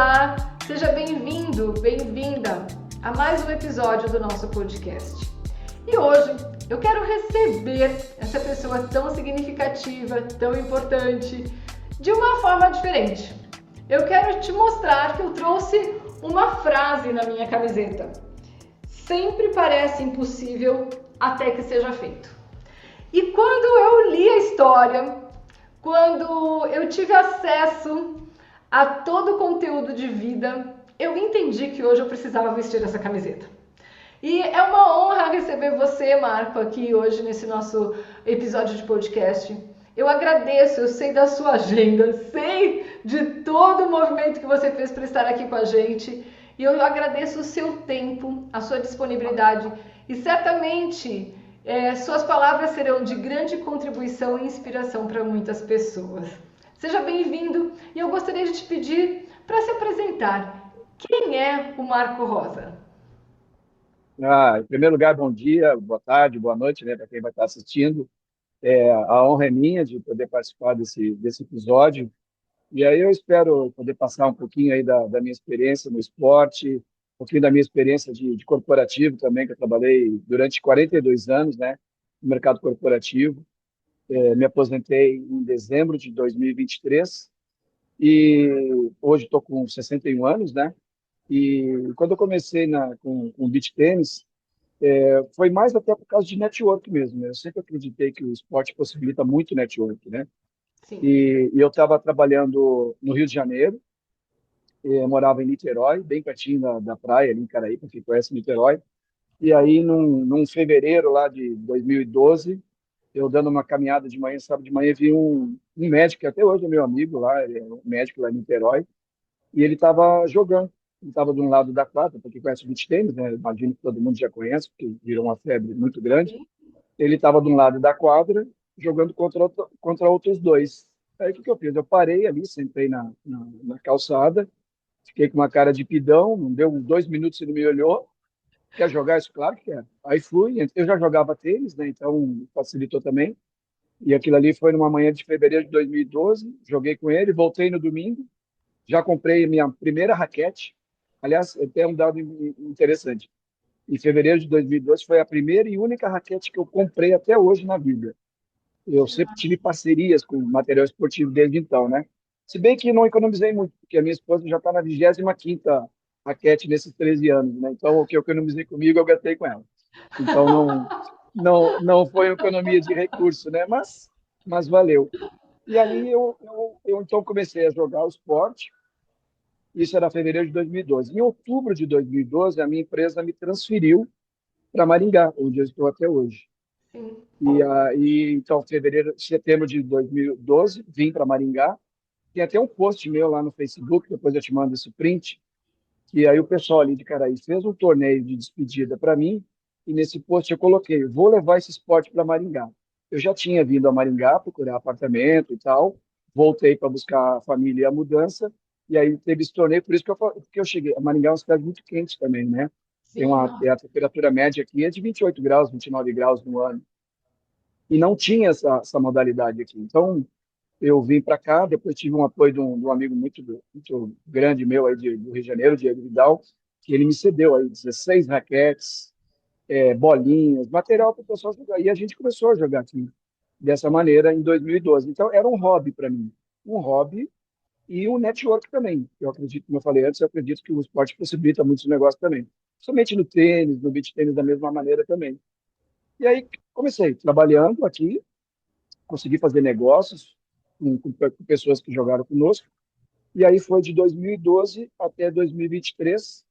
Olá, seja bem-vindo, bem-vinda a mais um episódio do nosso podcast. E hoje eu quero receber essa pessoa tão significativa, tão importante, de uma forma diferente. Eu quero te mostrar que eu trouxe uma frase na minha camiseta. Sempre parece impossível até que seja feito. E quando eu li a história, quando eu tive acesso a todo o conteúdo de vida, eu entendi que hoje eu precisava vestir essa camiseta. E é uma honra receber você, Marco, aqui hoje nesse nosso episódio de podcast. Eu agradeço, eu sei da sua agenda, sei de todo o movimento que você fez para estar aqui com a gente. E eu agradeço o seu tempo, a sua disponibilidade. E certamente suas palavras serão de grande contribuição e inspiração para muitas pessoas. Seja bem-vindo e eu gostaria de te pedir para se apresentar. Quem é o Marco Rosa? Em primeiro lugar, bom dia, boa tarde, boa noite, né, para quem vai estar assistindo. A honra é minha de poder participar desse episódio. E aí eu espero poder passar um pouquinho aí da minha experiência no esporte, um pouquinho da minha experiência de corporativo também, que eu trabalhei durante 42 anos, né, no mercado corporativo. Me aposentei em dezembro de 2023 e hoje estou com 61 anos, né? E quando eu comecei com beach tênis, foi mais até por causa de network mesmo, né? Eu sempre acreditei que o esporte possibilita muito network, né? Sim. E eu estava trabalhando no Rio de Janeiro, morava em Niterói, bem pertinho da praia, ali em Caraí, para quem conhece Niterói. E aí, num fevereiro lá de 2012, eu dando uma caminhada de manhã, sábado de manhã, vi um médico, que até hoje é meu amigo lá, ele é um médico lá em Niterói, e ele estava jogando. Ele estava de um lado da quadra, para quem conhece o beach tênis, né? Imagino que todo mundo já conhece, porque virou uma febre muito grande. Sim. Ele estava de um lado da quadra, jogando contra outros dois. Aí o que eu fiz? Eu parei ali, sentei na calçada, fiquei com uma cara de pidão, não deu uns 2 minutos, ele me olhou. Quer jogar isso? Claro que quer. Aí fui, eu já jogava tênis, né? Então facilitou também. E aquilo ali foi numa manhã de fevereiro de 2012. Joguei com ele, voltei no domingo, já comprei minha primeira raquete. Aliás, até um dado interessante. Em fevereiro de 2012 foi a primeira e única raquete que eu comprei até hoje na vida. Eu sempre tive parcerias com material esportivo desde então, né? Se bem que não economizei muito, porque a minha esposa já está na 25ª raquete nesses 13 anos, né? Então, o que eu economizei comigo, eu gastei com ela. Então, não foi uma economia de recurso, né? Mas valeu. E ali eu então comecei a jogar o esporte. Isso era fevereiro de 2012. Em outubro de 2012, a minha empresa me transferiu para Maringá, onde eu estou até hoje. Sim. E aí, então, setembro de 2012, vim para Maringá. Tem até um post meu lá no Facebook, depois eu te mando esse print, que aí o pessoal ali de Caraí fez um torneio de despedida para mim, e nesse post eu coloquei, vou levar esse esporte para Maringá. Eu já tinha vindo a Maringá procurar apartamento e tal, voltei para buscar a família e a mudança, e aí teve esse torneio, por isso que eu cheguei. A Maringá é uma cidade muito quente também, né? Sim. A temperatura média aqui é de 28 graus, 29 graus no ano e não tinha essa modalidade aqui. Então, eu vim para cá, depois tive um apoio de um amigo muito grande meu aí do Rio de Janeiro, Diego Vidal, que ele me cedeu aí 16 raquetes, bolinhas, material para o pessoal jogar. E a gente começou a jogar aqui dessa maneira em 2012. Então, era um hobby para mim. Um hobby e um network também. Eu acredito, como eu falei antes, eu acredito que o esporte possibilita muitos negócios também. Somente no tênis, no beach tênis da mesma maneira também. E aí comecei trabalhando aqui, consegui fazer negócios com pessoas que jogaram conosco. E aí foi de 2012 até 2023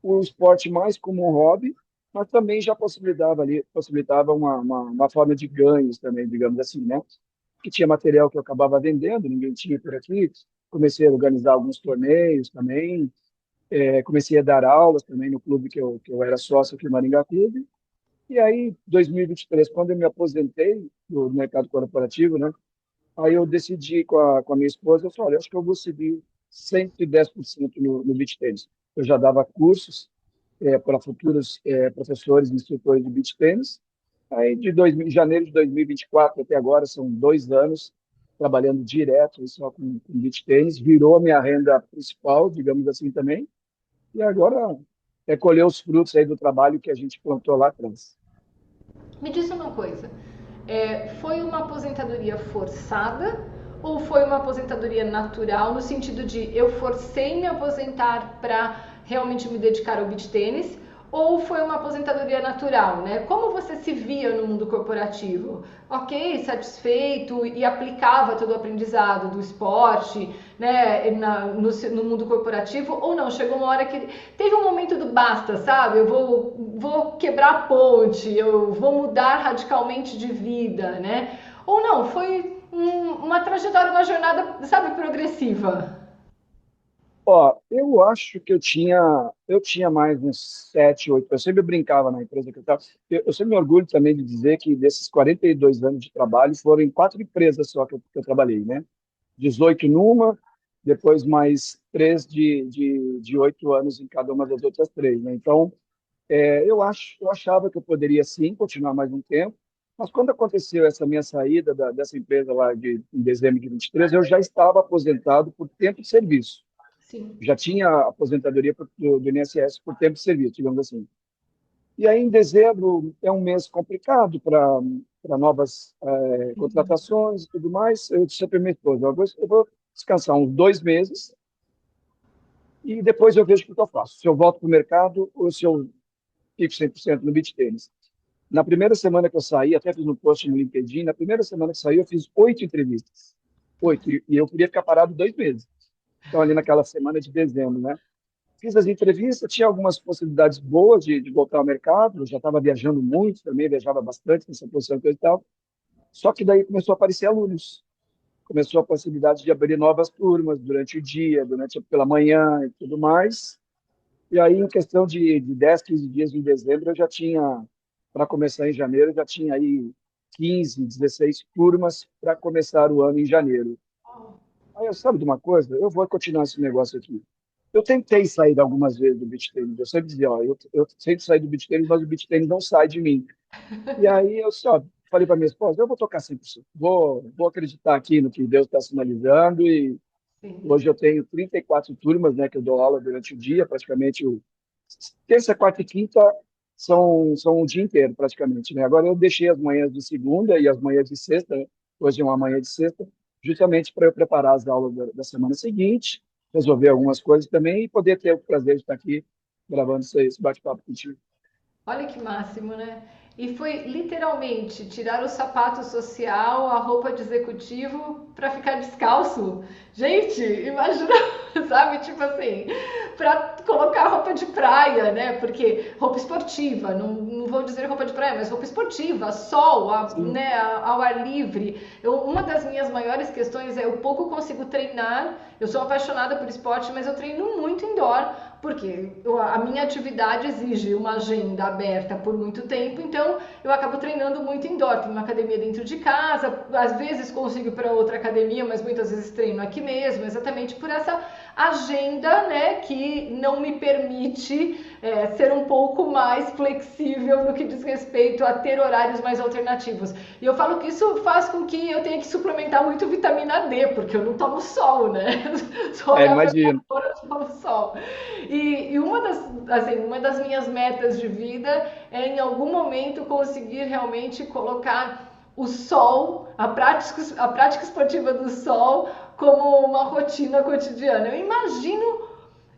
o esporte mais como um hobby, mas também já possibilitava uma forma de ganhos também, digamos assim, né? Que tinha material que eu acabava vendendo, ninguém tinha por aqui. Comecei a organizar alguns torneios também, comecei a dar aulas também no clube que eu era sócio aqui no Maringá Clube. E aí, 2023, quando eu me aposentei do mercado corporativo, né? Aí eu decidi com a minha esposa, eu falei, olha, acho que eu vou seguir 110% no beach tennis. Eu já dava cursos para futuros professores e instrutores de beach tennis. Aí, de janeiro de 2024 até agora, são 2 anos, trabalhando direto só com beach tênis, virou a minha renda principal, digamos assim também, e agora é colher os frutos aí do trabalho que a gente plantou lá atrás. Me diz uma coisa, foi uma aposentadoria forçada ou foi uma aposentadoria natural no sentido de eu forcei me aposentar para realmente me dedicar ao beach tênis ou foi uma aposentadoria natural, né? Como você se via no mundo corporativo? Ok, satisfeito e aplicava todo o aprendizado do esporte, né, no mundo corporativo ou não? Chegou uma hora que teve um momento do basta, sabe? Eu vou quebrar a ponte, eu vou mudar radicalmente de vida, né? Ou não, foi uma trajetória, uma jornada, sabe, progressiva. Ó, eu acho que eu tinha mais uns 7, 8. Eu sempre brincava na empresa que eu estava. Eu sempre me orgulho também de dizer que desses 42 anos de trabalho, foram em 4 empresas só que eu trabalhei, né? 18 numa, depois mais 3 de 8 anos em cada uma das outras 3, né? Então, eu achava que eu poderia sim continuar mais um tempo, mas quando aconteceu essa minha saída dessa empresa lá em dezembro de 23, eu já estava aposentado por tempo de serviço. Sim. Já tinha aposentadoria do INSS por tempo de serviço, digamos assim. E aí, em dezembro, é um mês complicado para novas contratações e tudo mais. Eu disse para minha esposa, eu vou descansar uns 2 meses e depois eu vejo o que eu faço. Se eu volto para o mercado ou se eu fico 100% no beach tênis. Na primeira semana que eu saí, até fiz um post no LinkedIn, na primeira semana que eu saí, eu fiz 8 entrevistas. 8. E eu queria ficar parado 2 meses. Então, ali naquela semana de dezembro, né? Fiz as entrevistas, tinha algumas possibilidades boas de voltar ao mercado, eu já estava viajando muito também, viajava bastante nessa posição que eu estava. Só que daí começou a aparecer alunos, começou a possibilidade de abrir novas turmas durante o dia, pela manhã e tudo mais. E aí, em questão de 10, 15 dias em dezembro, eu já tinha, para começar em janeiro, eu já tinha aí 15, 16 turmas para começar o ano em janeiro. Aí eu, sabe de uma coisa? Eu vou continuar esse negócio aqui. Eu tentei sair algumas vezes do beach tennis. Eu sempre dizia, ó, eu sempre saí do beach tennis, mas o beach tennis não sai de mim. E aí eu só falei para minha esposa, eu vou tocar 100%. Vou acreditar aqui no que Deus está sinalizando e Sim. hoje eu tenho 34 turmas, né, que eu dou aula durante o dia, praticamente terça, quarta e quinta são o dia inteiro, praticamente, né? Agora eu deixei as manhãs de segunda e as manhãs de sexta, né? Hoje é uma manhã de sexta, justamente para eu preparar as aulas da semana seguinte, resolver algumas coisas também e poder ter o prazer de estar aqui gravando esse bate-papo contigo. Olha que máximo, né? E foi literalmente tirar o sapato social, a roupa de executivo para ficar descalço. Gente, imagina, sabe? Tipo assim, para colocar roupa de praia, né? Porque roupa esportiva, não vou dizer roupa de praia, mas roupa esportiva, sol, Sim. né, ao ar livre. Uma das minhas maiores questões é eu pouco consigo treinar. Eu sou apaixonada por esporte, mas eu treino muito indoor porque a minha atividade exige uma agenda aberta por muito tempo, então eu acabo treinando muito indoor. Tenho uma academia dentro de casa, às vezes consigo ir para outra academia, mas muitas vezes treino aqui mesmo, exatamente por essa agenda, né, que não me permite ser um pouco mais flexível no que diz respeito a ter horários mais alternativos. E eu falo que isso faz com que eu tenha que suplementar muito vitamina D, porque eu não tomo sol, né? Sou Imagino. olhar eu tomo sol. E uma das minhas metas de vida é em algum momento conseguir realmente colocar o sol, a prática esportiva do sol, como uma rotina cotidiana. Eu imagino,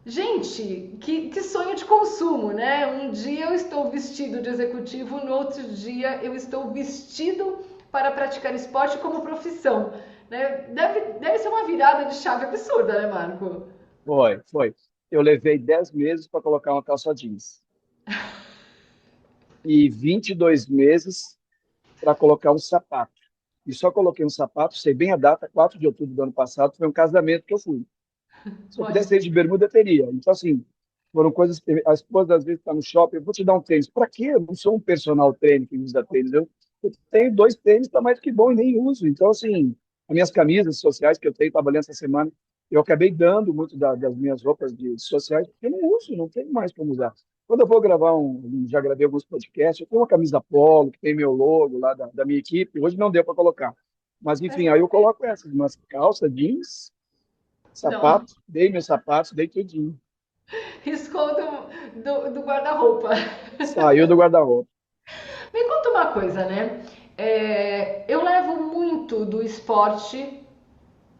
gente, que sonho de consumo, né? Um dia eu estou vestido de executivo, no outro dia eu estou vestido para praticar esporte como profissão. Né? Deve ser uma virada de chave absurda, né, Marco? Foi. Eu levei 10 meses para colocar uma calça jeans e 22 meses para colocar um sapato. E só coloquei um sapato, sei bem a data, 4 de outubro do ano passado, foi um casamento que eu fui. Se eu Olha, pudesse ir de bermuda, eu teria. Então, assim, foram coisas que a esposa às vezes está no shopping, eu vou te dar um tênis. Para quê? Eu não sou um personal trainer que usa tênis. Eu tenho 2 tênis, está mais do que bom e nem uso. Então, assim, as minhas camisas sociais que eu tenho trabalhando essa semana, eu acabei dando muito das minhas roupas sociais, porque eu não uso, não tenho mais como usar. Quando eu vou gravar já gravei alguns podcasts, eu tenho uma camisa polo, que tem meu logo lá da minha equipe, hoje não deu para colocar. Mas, enfim, aí eu coloco essas, umas calças, jeans, Não, sapatos, dei meus sapatos, dei tudinho. escondo do guarda-roupa. Saiu do guarda-roupa. Me conta uma coisa, né? Eu levo muito do esporte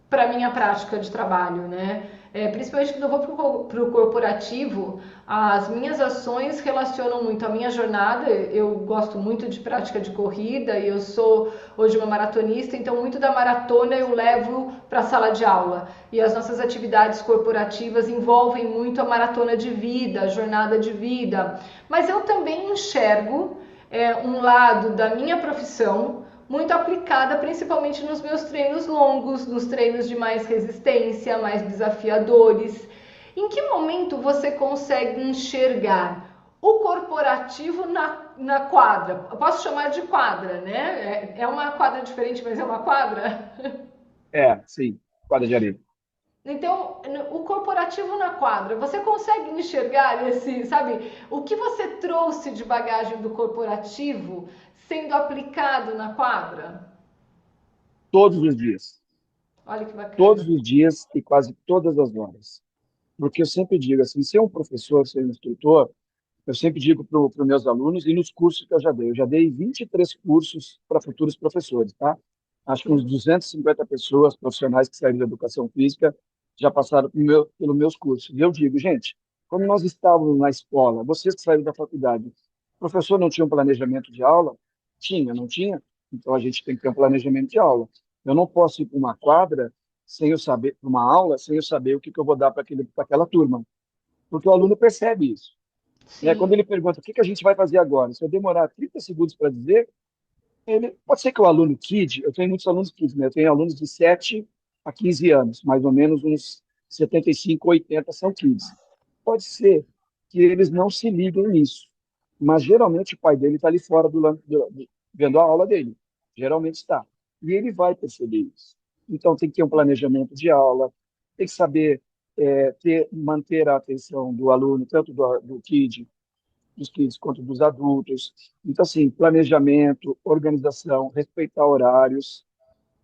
para minha prática de trabalho, né? Principalmente quando eu vou para o corporativo, as minhas ações relacionam muito a minha jornada. Eu gosto muito de prática de corrida e eu sou hoje uma maratonista, então muito da maratona eu levo para a sala de aula. E as nossas atividades corporativas envolvem muito a maratona de vida, a jornada de vida. Mas eu também enxergo um lado da minha profissão muito aplicada principalmente nos meus treinos longos, nos treinos de mais resistência, mais desafiadores. Em que momento você consegue enxergar o corporativo na quadra? Eu posso chamar de quadra, né? É uma quadra diferente, mas é uma quadra? É, sim, quadra de areia. Então, o corporativo na quadra, você consegue enxergar esse, sabe, o que você trouxe de bagagem do corporativo sendo aplicado na quadra? Todos os dias. Olha que bacana. Todos os dias e quase todas as horas. Porque eu sempre digo assim, ser um professor, ser um instrutor, eu sempre digo para os meus alunos e nos cursos que eu já dei 23 cursos para futuros professores, tá? Acho que uns Sim, 250 pessoas profissionais que saíram da educação física já passaram pelos meus cursos. E eu digo, gente, como nós estávamos na escola, vocês que saíram da faculdade, o professor não tinha um planejamento de aula? Tinha, não tinha? Então a gente tem que ter um planejamento de aula. Eu não posso ir para uma quadra sem eu saber, para uma aula, sem eu saber o que eu vou dar para aquela turma. Porque o aluno percebe isso, né? Quando sim, ele pergunta o que a gente vai fazer agora, se eu demorar 30 segundos para dizer, ele pode ser que o aluno KID, eu tenho muitos alunos KID, né? Eu tenho alunos de 7 a 15 anos, mais ou menos uns 75, 80 são KIDs. Pode ser que eles não se liguem nisso, mas geralmente o pai dele está ali fora vendo a aula dele, geralmente está. E ele vai perceber isso. Então tem que ter um planejamento de aula, tem que saber manter a atenção do aluno, tanto do KID dos kids quanto dos adultos. Então, assim, planejamento, organização, respeitar horários.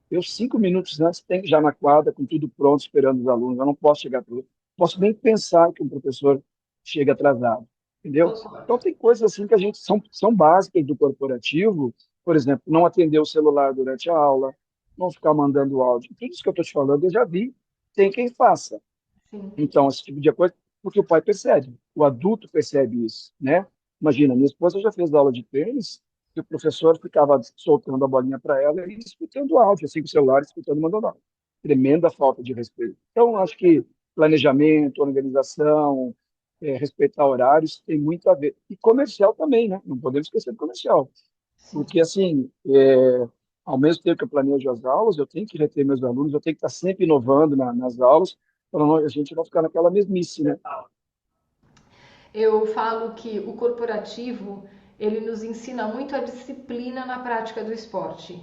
Eu, 5 minutos antes, tenho que já na quadra, com tudo pronto, esperando os alunos. Eu não posso chegar tudo. Posso nem pensar que um professor chega atrasado, entendeu? concordo. Então, tem coisas assim que a gente são básicas do corporativo. Por exemplo, não atender o celular durante a aula, não ficar mandando áudio. Tudo isso que eu estou te falando, eu já vi. Tem quem faça. Sim, Então, esse tipo de coisa, porque o pai percebe, o adulto percebe isso, né? Imagina, minha esposa já fez aula de tênis e o professor ficava soltando a bolinha para ela e escutando o áudio, assim, com o celular, escutando, mandando áudio. Tremenda falta de respeito. Então, acho que planejamento, organização, respeitar horários tem muito a ver. E comercial também, né? Não podemos esquecer do comercial. sim. Porque, assim, ao mesmo tempo que eu planejo as aulas, eu tenho que reter meus alunos, eu tenho que estar sempre inovando nas aulas, para a gente não ficar naquela mesmice, né? Eu falo que o corporativo, ele nos ensina muito a disciplina na prática do esporte.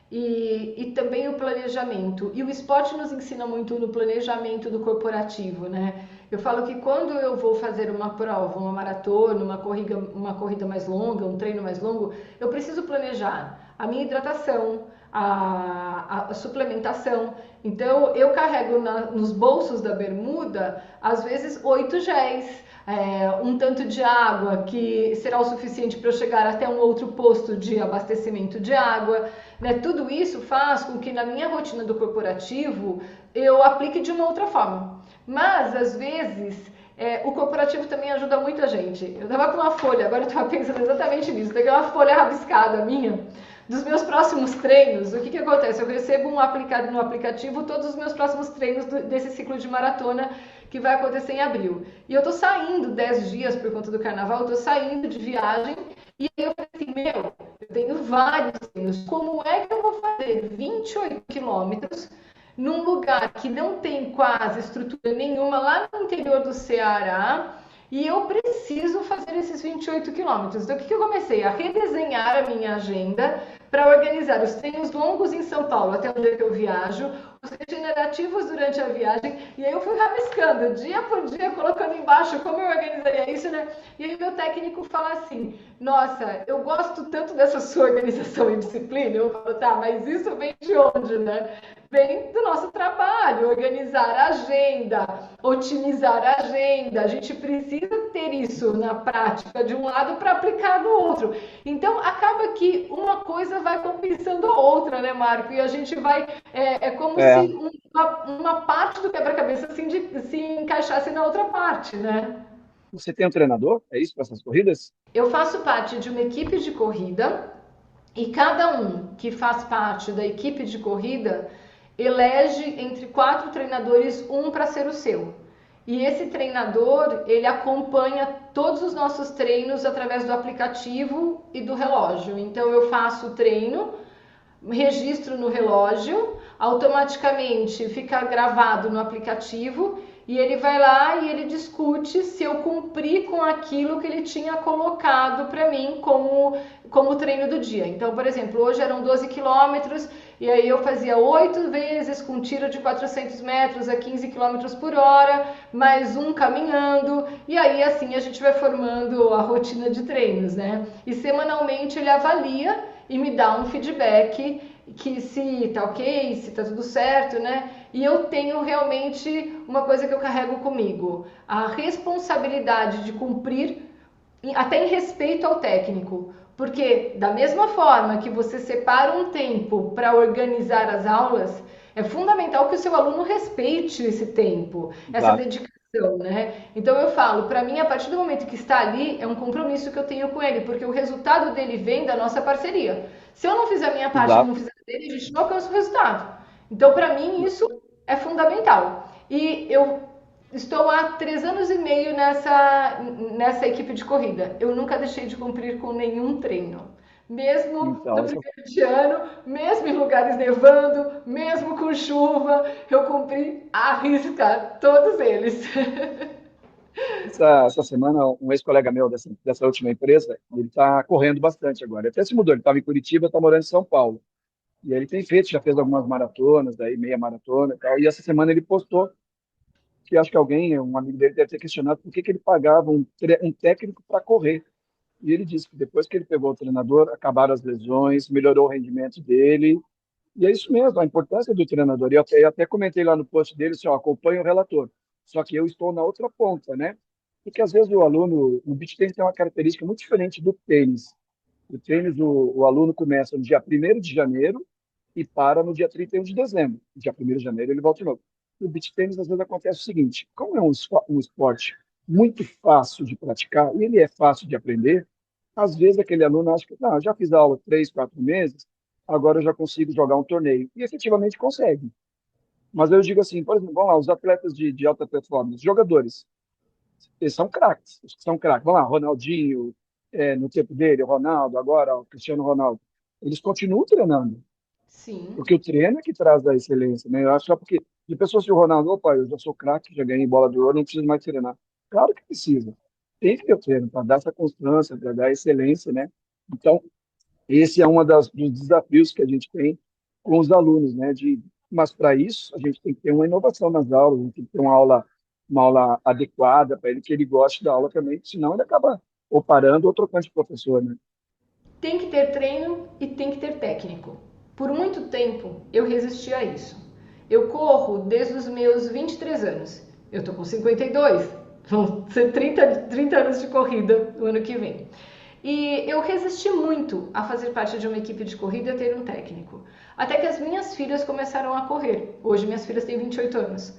E também o planejamento. E o esporte nos ensina muito no planejamento do corporativo, né? Eu falo que quando eu vou fazer uma prova, uma maratona, uma corrida mais longa, um treino mais longo, eu preciso planejar a minha hidratação, a suplementação. Então eu carrego nos bolsos da bermuda, às vezes, 8 géis, um tanto de água que será o suficiente para eu chegar até um outro posto de abastecimento de água, né? Tudo isso faz com que na minha rotina do corporativo eu aplique de uma outra forma. Mas às vezes o corporativo também ajuda muito a gente. Eu estava com uma folha, agora eu estava pensando exatamente nisso. Peguei uma folha rabiscada minha dos meus próximos treinos. O que acontece? Eu recebo no aplicativo todos os meus próximos treinos desse ciclo de maratona que vai acontecer em abril. E eu tô saindo 10 dias por conta do carnaval, eu tô saindo de viagem e aí eu falei assim, eu tenho vários treinos. Como é que eu vou fazer 28 quilômetros num lugar que não tem quase estrutura nenhuma lá no interior do Ceará? E eu preciso fazer esses 28 quilômetros. Então, o que eu comecei? A redesenhar a minha agenda para organizar os treinos longos em São Paulo, até onde eu viajo, os regenerativos durante a viagem, e aí eu fui rabiscando, dia por dia, colocando embaixo como eu organizaria isso, né? E aí meu técnico fala assim, nossa, eu gosto tanto dessa sua organização e disciplina, eu falo, tá, mas isso vem de onde, né? Vem do nosso trabalho, organizar a agenda, otimizar a agenda. A gente precisa ter isso na prática de um lado para aplicar no outro. Então acaba que uma coisa vai compensando a outra, né, Marco? E a gente vai. É como se É, uma parte do quebra-cabeça se encaixasse na outra parte, né? você tem um treinador? É isso para essas corridas? Eu faço parte de uma equipe de corrida e cada um que faz parte da equipe de corrida elege entre 4 treinadores um para ser o seu. E esse treinador, ele acompanha todos os nossos treinos através do aplicativo e do relógio. Então eu faço o treino, registro no relógio, automaticamente fica gravado no aplicativo e ele vai lá e ele discute se eu cumpri com aquilo que ele tinha colocado para mim como treino do dia. Então, por exemplo, hoje eram 12 quilômetros e aí eu fazia 8 vezes com tiro de 400 metros a 15 quilômetros por hora, mais um caminhando, e aí assim a gente vai formando a rotina de treinos, né? E semanalmente ele avalia e me dá um feedback que se tá ok, se tá tudo certo, né? E eu tenho realmente uma coisa que eu carrego comigo, a responsabilidade de cumprir até em respeito ao técnico, porque da mesma forma que você separa um tempo para organizar as aulas, é fundamental que o seu aluno respeite esse tempo, essa Exato. dedicação, né? Então eu falo, para mim, a partir do momento que está ali, é um compromisso que eu tenho com ele, porque o resultado dele vem da nossa parceria. Se eu não fizer a minha parte e ele Exato. não fizer a dele, a gente não alcança o resultado. Então, para mim, isso é fundamental. E eu estou há 3 anos e meio nessa equipe de corrida. Eu nunca deixei de cumprir com nenhum treino. Mesmo Então, no primeiro de ano, mesmo em lugares nevando, mesmo com chuva, eu cumpri à risca todos eles. essa semana, um ex-colega meu dessa última empresa, ele está correndo bastante agora. Ele até se mudou, ele estava em Curitiba, está morando em São Paulo. E aí ele tem feito, já fez algumas maratonas, daí meia maratona e tal. E essa semana ele postou que acho que alguém, um amigo dele, deve ter questionado por que que ele pagava um técnico para correr. E ele disse que depois que ele pegou o treinador, acabaram as lesões, melhorou o rendimento dele. E é isso mesmo, a importância do treinador. E eu até comentei lá no post dele, assim, ó, acompanha o relator. Só que eu estou na outra ponta, né? Porque às vezes o aluno, o beach tennis tem uma característica muito diferente do tênis. O tênis, o aluno começa no dia 1º de janeiro e para no dia 31 de dezembro. No dia 1º de janeiro ele volta de novo. No beach tênis, às vezes, acontece o seguinte: como é um esporte muito fácil de praticar e ele é fácil de aprender, às vezes aquele aluno acha que, não, eu já fiz aula 3, 4 meses, agora eu já consigo jogar um torneio. E efetivamente consegue. Mas eu digo assim, por exemplo, vamos lá, os atletas de alta performance, jogadores, eles são craques, os que são craques. Vamos lá, Ronaldinho, no tempo dele, o Ronaldo, agora o Cristiano Ronaldo. Eles continuam treinando, Sim. porque o treino é que traz a excelência, né? Eu acho só porque de pessoas que o Ronaldo, opa, eu já sou craque, já ganhei bola de ouro, não preciso mais treinar. Claro que precisa. Tem que ter o treino para dar essa constância, para dar excelência, né? Então, esse é dos desafios que a gente tem com os alunos, né? Mas para isso a gente tem que ter uma inovação nas aulas, a gente tem que ter uma aula adequada para ele, que ele goste da aula também, senão ele acaba ou parando ou trocando de professor, né? Tem que ter treino e tem que ter técnico. Por muito tempo eu resisti a isso. Eu corro desde os meus 23 anos. Eu tô com 52. Vão ser 30 anos de corrida no ano que vem. E eu resisti muito a fazer parte de uma equipe de corrida e ter um técnico. Até que as minhas filhas começaram a correr. Hoje minhas filhas têm 28 anos.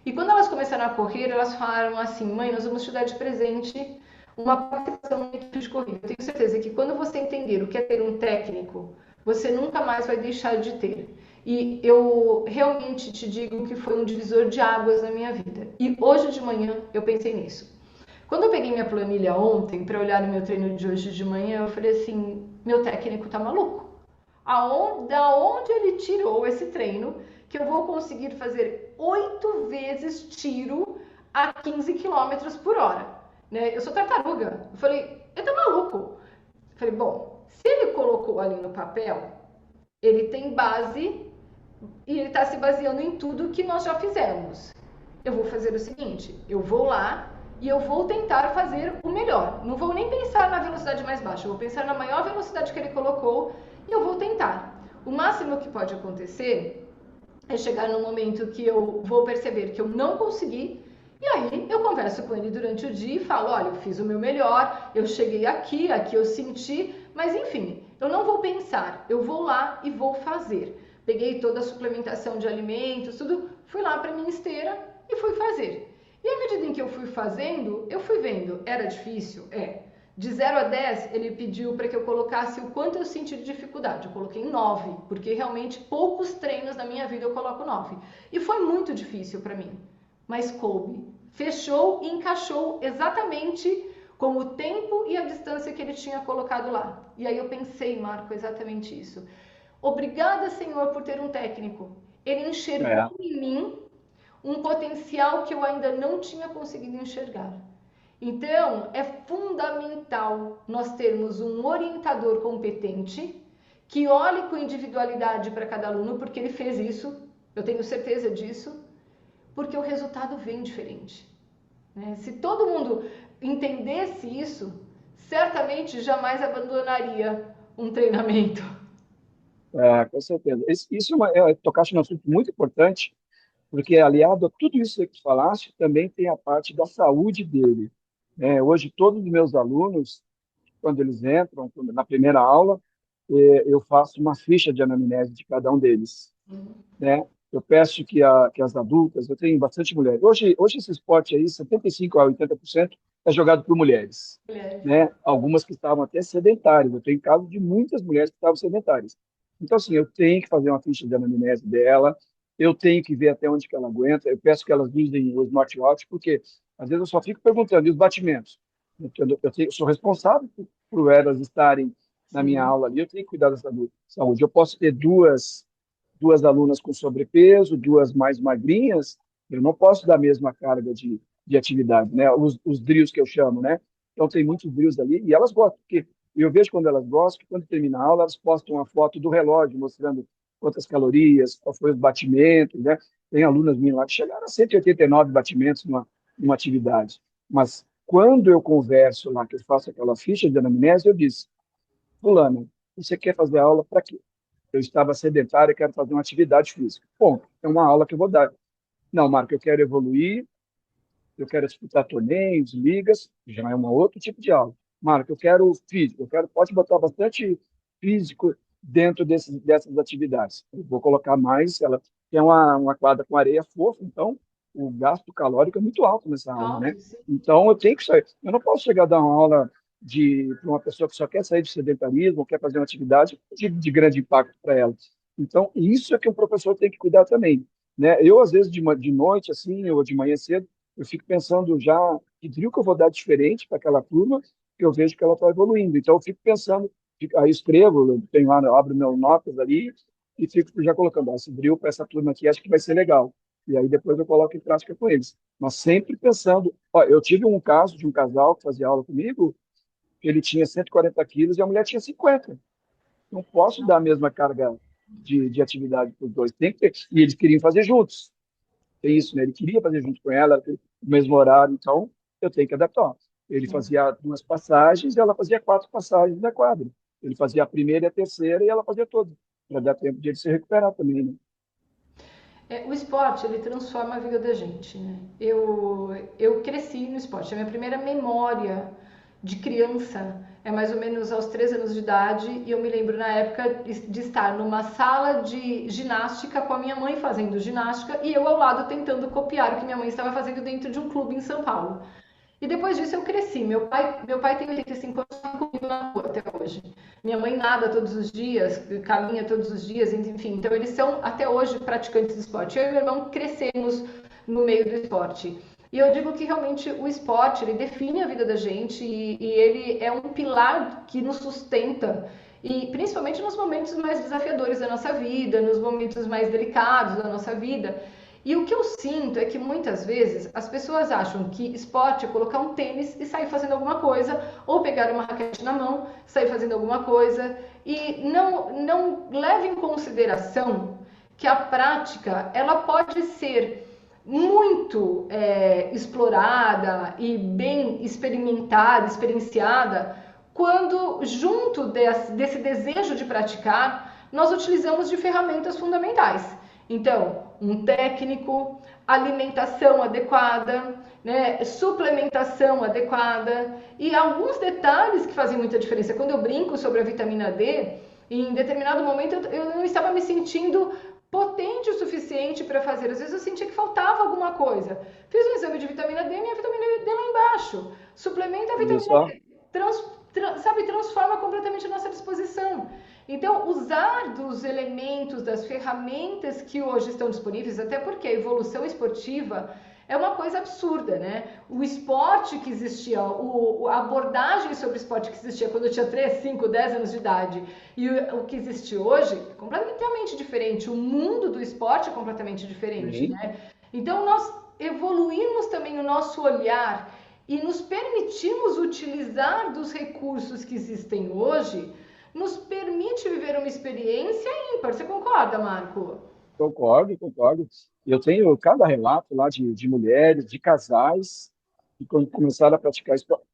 E quando elas começaram a correr, elas falaram assim: mãe, nós vamos te dar de presente uma participação na equipe de corrida. Eu tenho certeza que quando você entender o que é ter um técnico, você nunca mais vai deixar de ter. E eu realmente te digo que foi um divisor de águas na minha vida. E hoje de manhã eu pensei nisso. Quando eu peguei minha planilha ontem para olhar no meu treino de hoje de manhã, eu falei assim: meu técnico tá maluco. Da onde ele tirou esse treino que eu vou conseguir fazer 8 vezes tiro a 15 quilômetros por hora? Né? Eu sou tartaruga. Eu falei, ele tá maluco. Eu falei, bom, se ele colocou ali no papel, Ele tem base e ele está se baseando em tudo que nós já fizemos. Eu vou fazer o seguinte, eu vou lá e eu vou tentar fazer o melhor. Não vou nem pensar na velocidade mais baixa, eu vou pensar na maior velocidade que ele colocou e eu vou tentar. O máximo que pode acontecer é chegar num momento que eu vou perceber que eu não consegui, e aí eu converso com ele durante o dia e falo, olha, eu fiz o meu melhor, eu cheguei aqui, aqui eu senti, mas enfim, eu não vou pensar, eu vou lá e vou fazer. Peguei toda a suplementação de alimentos, tudo, fui lá para minha esteira e fui fazer. E à medida em que eu fui fazendo, eu fui vendo, era difícil? É. De 0 a 10, ele pediu para que eu colocasse o quanto eu senti de dificuldade. Eu coloquei 9, porque realmente poucos treinos na minha vida eu coloco 9. E foi muito difícil para mim, mas coube. Fechou e encaixou exatamente com o tempo e a distância que ele tinha colocado lá. E aí eu pensei, Marco, exatamente isso. Obrigada, Senhor, por ter um técnico. Ele enxergou em mim um potencial que eu ainda não tinha conseguido enxergar. Então, é fundamental nós termos um orientador competente que olhe com individualidade para cada aluno, porque ele fez isso, eu tenho certeza disso, porque o resultado vem diferente. Se todo mundo entendesse isso, certamente jamais abandonaria um treinamento. Com certeza. Isso tocaste num assunto muito importante, porque aliado a tudo isso que tu falaste, também tem a parte da saúde dele. Hoje, todos os meus alunos, quando eles entram na primeira aula, eu faço uma ficha de anamnese de cada um deles, né? Eu peço que as adultas, eu tenho bastante mulheres. Hoje esse esporte aí, 75 a 80% é jogado por mulheres, né? Algumas que estavam até sedentárias. Eu tenho caso de muitas mulheres que estavam sedentárias. Então, assim, eu tenho que fazer uma ficha de anamnese dela, eu tenho que ver até onde que ela aguenta, eu peço que elas usem o smartwatch, porque às vezes eu só fico perguntando, e os batimentos? Eu sou responsável por elas estarem na minha aula ali, eu tenho que cuidar dessa saúde. Eu posso ter duas alunas com sobrepeso, duas mais magrinhas, eu não posso dar a mesma carga de atividade, né? Os drills que eu chamo, né? Então, tem muitos drills ali e elas gostam, porque eu vejo quando elas gostam, que quando termina a aula, elas postam uma foto do relógio, mostrando quantas calorias, qual foi os batimentos, né? Tem alunas minhas lá que chegaram a 189 batimentos numa atividade. Mas quando eu converso lá, que eu faço aquela ficha de anamnese, eu disse, fulana, você quer fazer aula para quê? Eu estava sedentário e quero fazer uma atividade física. Bom, é uma aula que eu vou dar. Não, Marco, eu quero evoluir, eu quero disputar torneios, ligas, já é um outro tipo de aula. Marco, eu quero físico, pode botar bastante físico dentro dessas atividades. Eu vou colocar mais, ela tem uma quadra com areia fofa, então o gasto calórico é muito alto nessa aula, né? Então eu tenho que sair. Eu não posso chegar a dar uma aula para uma pessoa que só quer sair do sedentarismo, ou quer fazer uma atividade de grande impacto para ela. Então, isso é que o professor tem que cuidar também, né? Eu, às vezes, de noite, assim, ou de manhã cedo, eu fico pensando já que drill que eu vou dar diferente para aquela turma, que eu vejo que ela está evoluindo. Então, eu fico pensando, aí escrevo, eu tenho lá, eu abro meu notas ali e fico já colocando, esse drill para essa turma aqui, acho que vai ser legal. E aí depois eu coloco em prática com eles. Mas sempre pensando, eu tive um caso de um casal que fazia aula comigo, que ele tinha 140 quilos e a mulher tinha 50. Não posso dar a mesma carga de atividade para os dois. Tem que ter. E eles queriam fazer juntos. Tem isso, né? Ele queria fazer junto com ela, no mesmo horário, então eu tenho que adaptar. Ele fazia 2 passagens e ela fazia 4 passagens da quadra. Ele fazia a primeira e a terceira e ela fazia todas, para dar tempo de ele se recuperar também, né? O esporte, ele transforma a vida da gente, né? Eu cresci no esporte. A minha primeira memória de criança é mais ou menos aos 3 anos de idade, e eu me lembro na época de estar numa sala de ginástica com a minha mãe fazendo ginástica e eu ao lado tentando copiar o que minha mãe estava fazendo dentro de um clube em São Paulo. E depois disso eu cresci. Meu pai tem 85 anos e está comigo na rua até hoje. Minha mãe nada todos os dias, caminha todos os dias, enfim. Então eles são até hoje praticantes de esporte. Eu e meu irmão crescemos no meio do esporte. E eu digo que realmente o esporte, ele define a vida da gente e ele é um pilar que nos sustenta. E principalmente nos momentos mais desafiadores da nossa vida, nos momentos mais delicados da nossa vida. E o que eu sinto é que muitas vezes as pessoas acham que esporte é colocar um tênis e sair fazendo alguma coisa, ou pegar uma raquete na mão, sair fazendo alguma coisa. e não leva em consideração que a prática ela pode ser muito explorada e bem experimentada, experienciada, quando junto desse desejo de praticar, nós utilizamos de ferramentas fundamentais. Então, um técnico, alimentação adequada, né, suplementação adequada e alguns detalhes que fazem muita diferença. Quando eu brinco sobre a vitamina D, em determinado momento eu não estava me sentindo potente o suficiente para fazer. Às vezes eu sentia que faltava alguma coisa. Fiz um exame de vitamina D, minha vitamina D lá embaixo. Suplementa a Viu vitamina só? D. Transforma completamente a nossa disposição. Então, usar dos elementos, das ferramentas que hoje estão disponíveis, até porque a evolução esportiva é uma coisa absurda, né? O esporte que existia, a abordagem sobre o esporte que existia quando eu tinha 3, 5, 10 anos de idade e o que existe hoje é completamente diferente. O mundo do esporte é completamente diferente, Sim. né? Então, nós evoluímos também o nosso olhar e nos permitimos utilizar dos recursos que existem hoje, nos permite viver uma experiência ímpar. Você concorda, Marco? Concordo, concordo. Eu tenho cada relato lá de mulheres, de casais, que quando começaram a praticar esporte.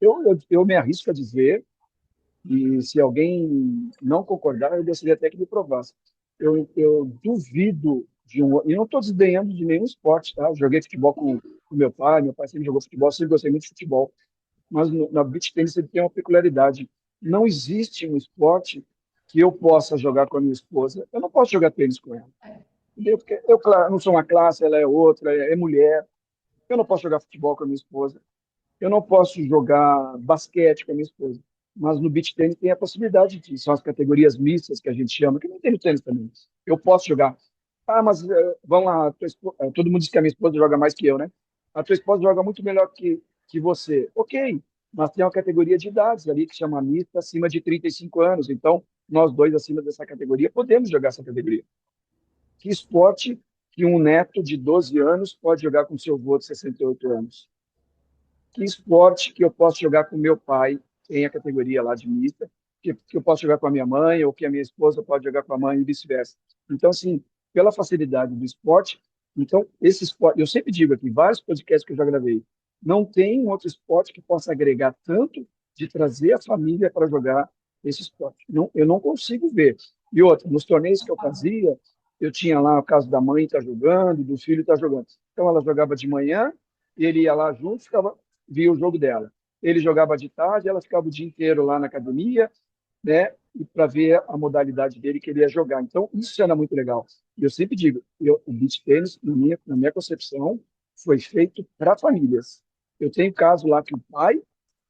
Eu me arrisco a dizer, e se alguém não concordar, eu gostaria até que me provasse. Eu duvido de um. E não estou desdenhando de nenhum esporte, tá? Eu joguei futebol com meu pai sempre jogou futebol, sempre gostei muito de futebol. Mas na beach tennis ele tem uma peculiaridade. Não existe um esporte que eu possa jogar com a minha esposa. Eu não posso jogar tênis com ela. Entendeu? Porque eu, claro, não sou uma classe, ela é outra, é mulher. Eu não posso jogar futebol com a minha esposa. Eu não posso jogar basquete com a minha esposa. Mas no beach tennis tem a possibilidade de, são as categorias mistas que a gente chama, que nem tem no tênis também. Eu posso jogar. Ah, mas vamos lá, todo mundo diz que a minha esposa joga mais que eu, né? A tua esposa joga muito melhor que você. Ok, mas tem uma categoria de idades ali que chama mista acima de 35 anos. Então, nós dois acima dessa categoria podemos jogar essa categoria. Que esporte que um neto de 12 anos pode jogar com seu avô de 68 anos? Que esporte que eu posso jogar com meu pai, tem a categoria lá de mista, que eu posso jogar com a minha mãe, ou que a minha esposa pode jogar com a mãe e vice-versa. Então, assim, pela facilidade do esporte, então, esse esporte, eu sempre digo aqui, vários podcasts que eu já gravei, não tem um outro esporte que possa agregar tanto de trazer a família para jogar esse esporte. Não, eu não consigo ver. E outra, nos torneios que eu fazia, eu tinha lá o caso da mãe estar jogando, do filho estar jogando. Então, ela jogava de manhã, ele ia lá junto, ficava via o jogo dela. Ele jogava de tarde, ela ficava o dia inteiro lá na academia, né? E para ver a modalidade dele que ele ia jogar. Então, isso era muito legal. E eu sempre digo, o beach tennis, na minha concepção, foi feito para famílias. Eu tenho caso lá que o pai,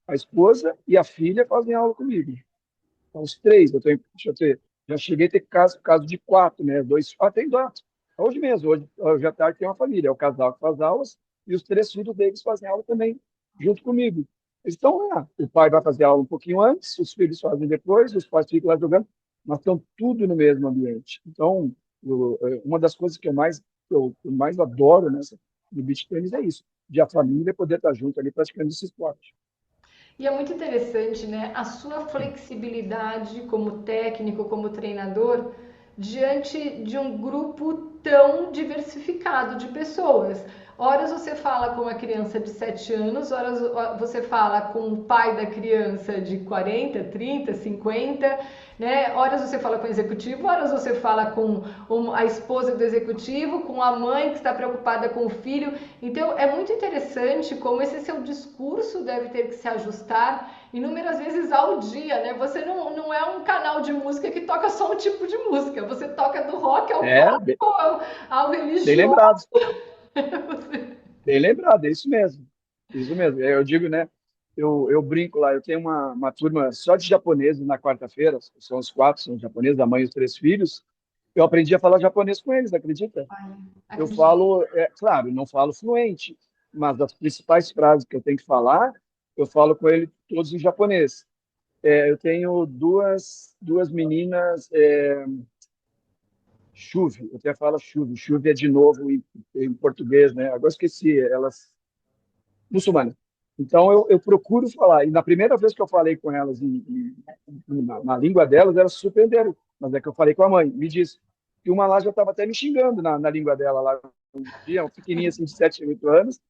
a esposa e a filha fazem aula comigo. Então, os três, deixa eu ter, já cheguei a ter caso de quatro, né? Dois, tem dois. Hoje mesmo, hoje à tarde tem uma família, é o casal que faz aulas e os três filhos deles fazem aula também junto comigo. Eles estão lá. O pai vai fazer aula um pouquinho antes, os filhos fazem depois, os pais ficam lá jogando, mas estão tudo no mesmo ambiente. Então, uma das coisas que eu mais adoro nessa, no beach tennis é isso, de a família poder estar junto ali praticando esse esporte. E é muito interessante, né? A sua flexibilidade como técnico, como treinador, diante de um grupo tão diversificado de pessoas. Horas você fala com a criança de 7 anos, horas você fala com o pai da criança de 40, 30, 50, né? Horas você fala com o executivo, horas você fala com a esposa do executivo, com a mãe que está preocupada com o filho. Então é muito interessante como esse seu discurso deve ter que se ajustar inúmeras vezes ao dia, né? Você não é um canal de música que toca só um tipo de música, você toca do rock ao É, pop, ao bem religioso. lembrado. Bem lembrado, é isso mesmo. Isso mesmo. Eu digo, né? Eu brinco lá, eu tenho uma turma só de japoneses na quarta-feira, são os quatro, são japoneses, a mãe e os três filhos. Eu aprendi a falar japonês com eles, acredita? Ai, Eu acredito. falo, claro, não falo fluente, mas as principais frases que eu tenho que falar, eu falo com ele todos em japonês. Eu tenho duas meninas, Chuve, eu até falo Chuve, Chuve é de novo em português, né? Agora esqueci, elas muçulmanas. Então, eu procuro falar. E na primeira vez que eu falei com elas na língua delas, elas se surpreenderam. Mas é que eu falei com a mãe. Me disse que uma lá já estava até me xingando na língua dela, lá um dia, um pequenininho assim, de 7, 8 anos.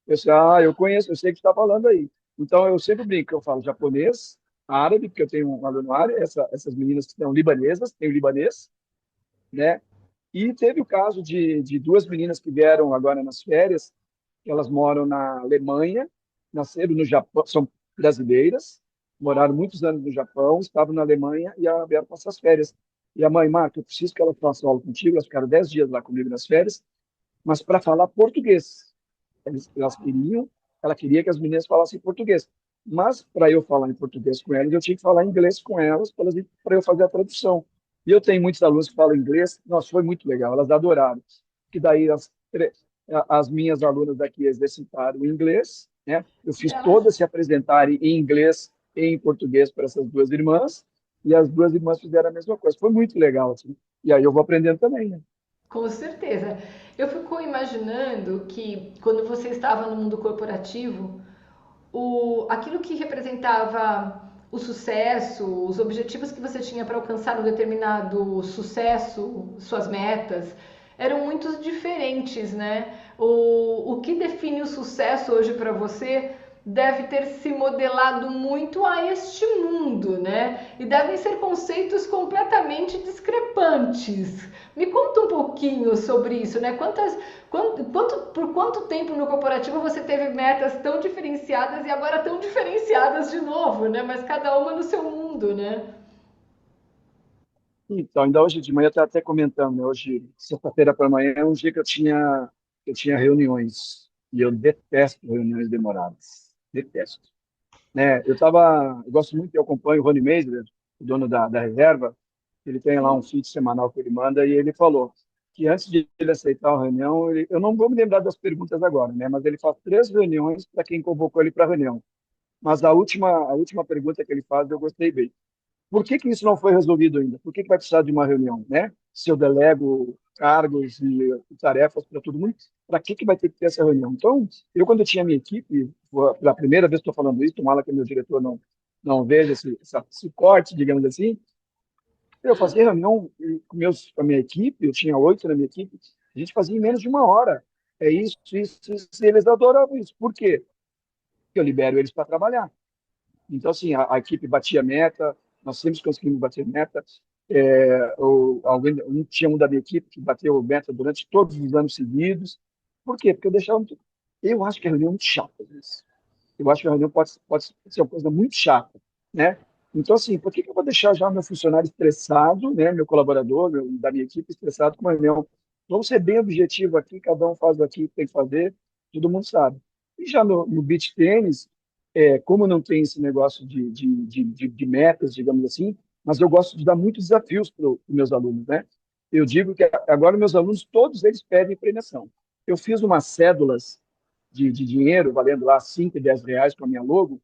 Eu disse, eu conheço, eu sei o que você está falando aí. Então, eu sempre brinco, eu falo japonês, árabe, porque eu tenho um aluno árabe, essas meninas que são libanesas, tem o libanês, né? E teve o caso de duas meninas que vieram agora nas férias, que elas moram na Alemanha, nasceram no Japão, são brasileiras, moraram muitos anos no Japão, estavam na Alemanha e vieram passar as férias. E a mãe, Marca, eu preciso que ela faça aula contigo, elas ficaram 10 dias lá comigo nas férias, mas para falar português. Elas queriam, ela queria que as meninas falassem português. Mas para eu falar em português com elas, eu tinha que falar inglês com elas para eu fazer a tradução. E eu tenho muitos alunos que falam inglês. Nossa, foi muito legal, elas adoraram. Que daí as minhas alunas daqui exercitaram o inglês, né? Eu E fiz elas todas se apresentarem em inglês e em português para essas duas irmãs, e as duas irmãs fizeram a mesma coisa. Foi muito legal, assim. E aí eu vou aprendendo também, né? Com certeza. Eu fico imaginando que quando você estava no mundo corporativo, aquilo que representava o sucesso, os objetivos que você tinha para alcançar um determinado sucesso, suas metas, eram muito diferentes, né? O que define o sucesso hoje para você deve ter se modelado muito a este mundo, né? E devem ser conceitos completamente discrepantes. Me conta um pouquinho sobre isso, né? Por quanto tempo no corporativo você teve metas tão diferenciadas e agora tão diferenciadas de novo, né? Mas cada uma no seu mundo, né? Então, ainda hoje de manhã eu estava até comentando, né? Hoje, sexta-feira para amanhã, é um dia que eu tinha reuniões, e eu detesto reuniões demoradas, detesto. Né? Eu gosto muito, eu acompanho o Rony Meisler, o dono da reserva, ele tem lá um Sim. feed semanal que ele manda, e ele falou que antes de ele aceitar a reunião, eu não vou me lembrar das perguntas agora, né? Mas ele faz 3 reuniões para quem convocou ele para a reunião. Mas a última pergunta que ele faz, eu gostei bem. Por que que isso não foi resolvido ainda? Por que que vai precisar de uma reunião, né? Se eu delego cargos e tarefas para todo mundo, para que que vai ter que ter essa reunião? Então, quando eu tinha minha equipe, pela primeira vez que estou falando isso, tomara que meu diretor não veja esse corte, digamos assim, eu fazia reunião com a minha equipe, eu tinha 8 na minha equipe, a gente fazia em menos de uma hora. É isso, isso, isso, e eles adoravam isso. Por quê? Porque eu libero eles para trabalhar. Então, assim, a equipe batia meta, nós sempre conseguimos bater meta. Tinha um da minha equipe que bateu meta durante todos os anos seguidos. Por quê? Porque eu deixava muito. Eu acho que a reunião é muito chata, às vezes. Eu acho que a reunião pode ser uma coisa muito chata, né? Então, assim, por que que eu vou deixar já meu funcionário estressado, né? Meu colaborador, da minha equipe estressado com uma reunião? Vamos ser bem objetivo aqui, cada um faz aqui o que tem que fazer, todo mundo sabe. E já no beach tênis, como não tem esse negócio de metas, digamos assim, mas eu gosto de dar muitos desafios para os meus alunos, né? Eu digo que agora meus alunos, todos eles pedem premiação. Eu fiz umas cédulas de dinheiro, valendo lá 5 e 10 reais para a minha logo,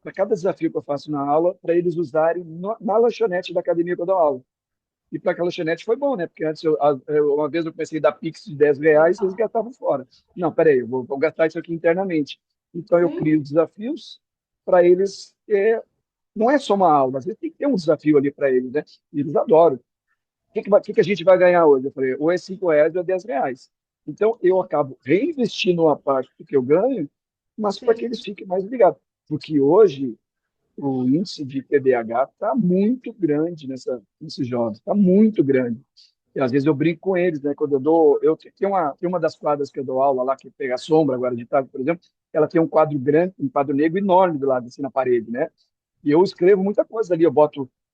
para cada desafio que eu faço na aula, para eles usarem na lanchonete da academia que eu dou aula. E para aquela lanchonete foi bom, né? Porque antes, uma vez eu comecei a dar Pix de 10 reais e eles gastavam fora. Não, peraí, eu vou gastar isso aqui internamente. Então eu Sim. crio desafios para eles. Não é só uma aula, às vezes tem que ter um desafio ali para eles, né? E eles adoram. O que a gente vai ganhar hoje? Eu falei, ou é 5 reais ou é 10 reais. Então, eu acabo reinvestindo uma parte do que eu ganho, mas para que Sim. eles fiquem mais ligados. Porque hoje o índice de TDAH está muito grande nesses jovens, está muito grande. E às vezes eu brinco com eles, né? Quando tem uma das quadras que eu dou aula lá, que pega a sombra agora de tarde, por exemplo, ela tem um quadro grande, um quadro negro enorme do lado, assim, na parede, né? E eu escrevo muita coisa ali, eu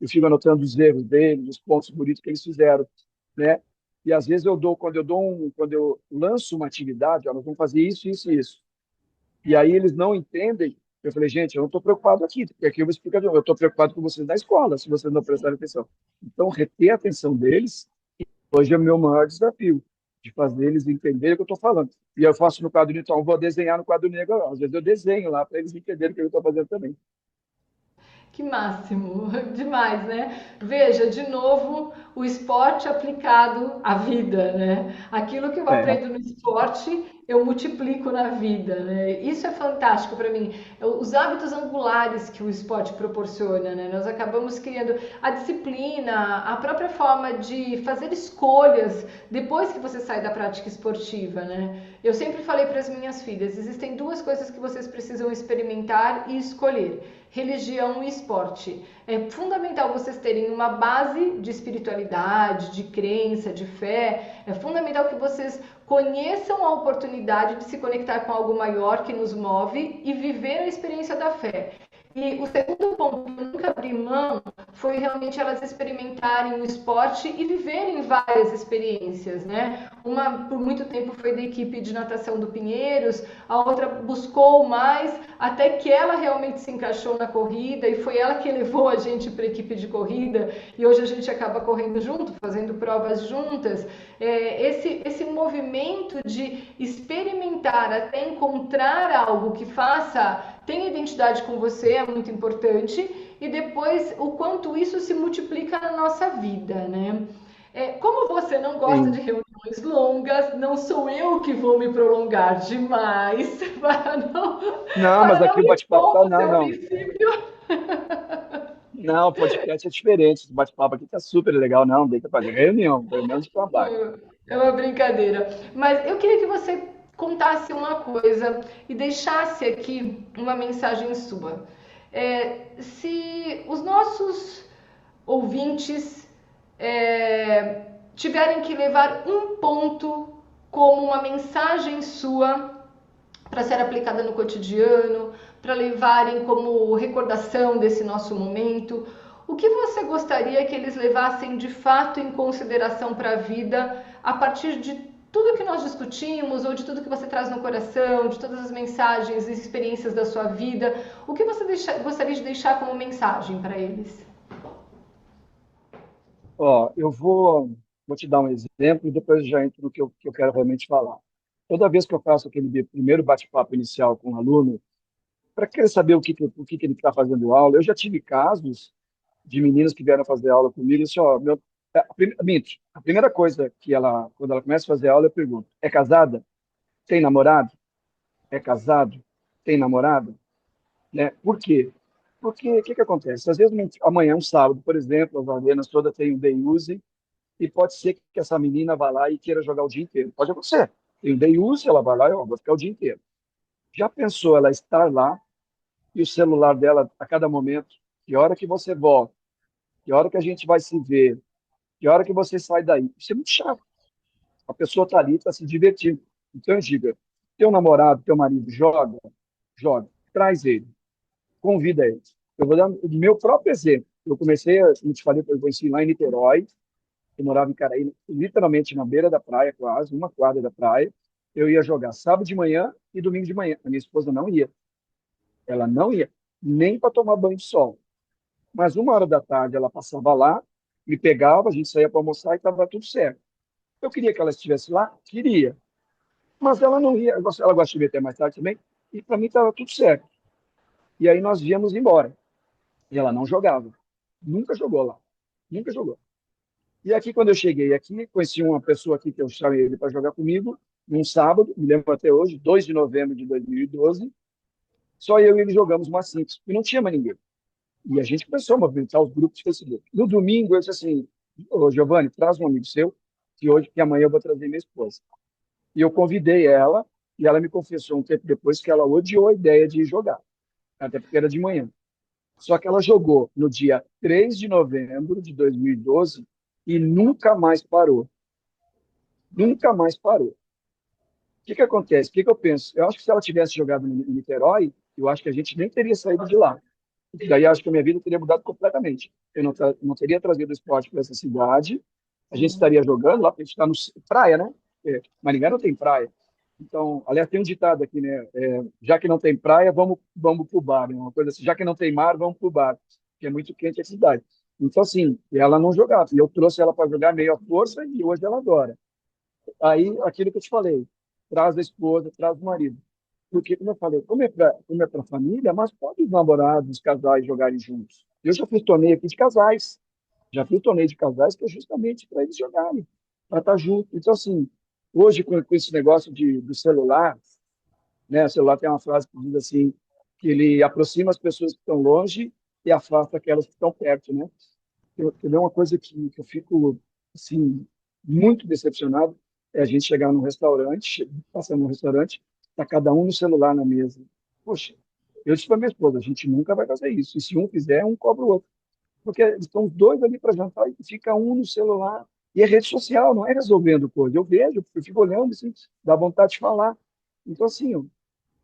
fico anotando os erros deles, os pontos bonitos que eles fizeram, né? E às vezes quando eu lanço uma atividade, ó, nós vamos fazer isso, isso e isso. E aí eles não entendem. Eu falei, gente, eu não estou preocupado aqui, porque aqui eu vou explicar de novo. Eu estou preocupado com vocês na escola, se vocês não prestarem atenção. Então, reter a atenção deles, hoje é o meu maior desafio, de fazer eles entenderem o que eu estou falando. E eu faço no quadro então, eu vou desenhar no quadro negro, às vezes eu desenho lá para eles entenderem o que eu estou fazendo também. Que máximo, demais, né? Veja, de novo, o esporte aplicado à vida, né? Aquilo que eu É, aprendo no esporte eu multiplico na vida, né? Isso é fantástico para mim. Os hábitos angulares que o esporte proporciona, né? Nós acabamos criando a disciplina, a própria forma de fazer escolhas depois que você sai da prática esportiva, né? Eu sempre falei para as minhas filhas, existem duas coisas que vocês precisam experimentar e escolher: religião e esporte. É fundamental vocês terem uma base de espiritualidade, de crença, de fé. É fundamental que vocês conheçam a oportunidade de se conectar com algo maior que nos move e viver a experiência da fé. E o segundo ponto que eu nunca abri mão foi realmente elas experimentarem o esporte e viverem várias experiências, né? Uma por muito tempo foi da equipe de natação do Pinheiros, a outra buscou mais, até que ela realmente se encaixou na corrida e foi ela que levou a gente para a equipe de corrida e hoje a gente acaba correndo junto, fazendo provas juntas. Esse movimento de experimentar até encontrar algo que tenha identidade com você é muito importante e depois o quanto isso se multiplica na nossa vida, né? Como você não gosta de Sim. reuniões longas, não sou eu que vou me prolongar demais Não, mas para não aqui o bate-papo impor tá. o Não, seu não. princípio. Não, o podcast é diferente. Esse bate-papo aqui tá super legal. Não, tem que fazer reunião de trabalho. É uma brincadeira. Mas eu queria que você contasse uma coisa e deixasse aqui uma mensagem sua. Se os nossos ouvintes tiverem que levar um ponto como uma mensagem sua para ser aplicada no cotidiano, para levarem como recordação desse nosso momento, o que você gostaria que eles levassem de fato em consideração para a vida a partir de tudo que nós discutimos ou de tudo que você traz no coração, de todas as mensagens e experiências da sua vida? O que você gostaria de deixar como mensagem para eles? Ó, vou te dar um exemplo e depois eu já entro no que eu quero realmente falar. Toda vez que eu faço aquele primeiro bate-papo inicial com o aluno, para querer saber o que ele está fazendo aula, eu já tive casos de meninas que vieram fazer aula comigo e disse, ó, minto, a primeira coisa quando ela começa a fazer aula, eu pergunto, é casada? Tem namorado? É casado? Tem namorada? Né? Por quê? Porque o que acontece? Às vezes, amanhã, um sábado, por exemplo, as alunas todas têm um day use e pode ser que essa menina vá lá e queira jogar o dia inteiro. Pode acontecer. Tem um day use, ela vai lá e ó, vai ficar o dia inteiro. Já pensou ela estar lá e o celular dela a cada momento? Que hora que você volta? Que hora que a gente vai se ver? Que hora que você sai daí? Isso é muito chato. A pessoa está ali, está se divertindo. Então, diga, teu namorado, teu marido joga? Joga. Traz ele. Convida ele. Eu vou dar o meu próprio exemplo. Eu comecei, como te falei, eu conheci lá em Niterói. Eu morava em Caraí, literalmente na beira da praia, quase, uma quadra da praia. Eu ia jogar sábado de manhã e domingo de manhã. A minha esposa não ia. Ela não ia, nem para tomar banho de sol. Mas 1 hora da tarde ela passava lá, me pegava, a gente saía para almoçar e estava tudo certo. Eu queria que ela estivesse lá? Queria. Mas ela não ia. Ela gosta de ver até mais tarde também. E para mim estava tudo certo. E aí nós íamos embora. E ela não jogava. Nunca jogou lá. Nunca jogou. E aqui, quando eu cheguei aqui, conheci uma pessoa aqui que eu chamei ele para jogar comigo, num sábado, me lembro até hoje, 2 de novembro de 2012. Só eu e ele jogamos uma simples. E não tinha mais ninguém. E a gente começou a movimentar os grupos de Facebook. No domingo, eu disse assim, ô, Giovanni, traz um amigo seu, que amanhã eu vou trazer minha esposa. E eu convidei ela, e ela me confessou um tempo depois que ela odiou a ideia de jogar, até porque era de manhã. Só que ela jogou no dia 3 de novembro de 2012 e nunca mais parou. Nunca mais parou. O que acontece? O que eu penso? Eu acho que se ela tivesse jogado em Niterói, eu acho que a gente nem teria saído de lá. E daí acho que a minha vida teria mudado completamente. Eu não teria trazido o esporte para essa cidade, a gente estaria jogando lá, porque a gente está no praia, né? Maringá não tem praia. Então, aliás, tem um ditado aqui, né? Já que não tem praia, vamos para o bar. Né? Uma coisa assim, já que não tem mar, vamos para o bar, porque é muito quente a cidade. Então, assim, ela não jogava. E eu trouxe ela para jogar meio à força e hoje ela adora. Aí, aquilo que eu te falei, traz a esposa, traz o marido. Porque, como eu falei, como é para a família, mas pode os namorados, os casais jogarem juntos. Eu já fiz torneio aqui de casais. Já fiz torneio de casais que é justamente para eles jogarem, para estar junto. Então, assim, Hoje, com esse negócio do celular, né? O celular tem uma frase que diz assim, que ele aproxima as pessoas que estão longe e afasta aquelas que estão perto, né? É uma coisa que eu fico, assim, muito decepcionado, é a gente chegar num restaurante, passar num restaurante, tá cada um no celular na mesa. Poxa, eu disse para minha esposa, a gente nunca vai fazer isso. E se um fizer, um cobra o outro. Porque estão os dois ali para jantar e fica um no celular. E é rede social, não é resolvendo coisa. Eu vejo, eu fico olhando, assim, dá vontade de falar. Então, assim,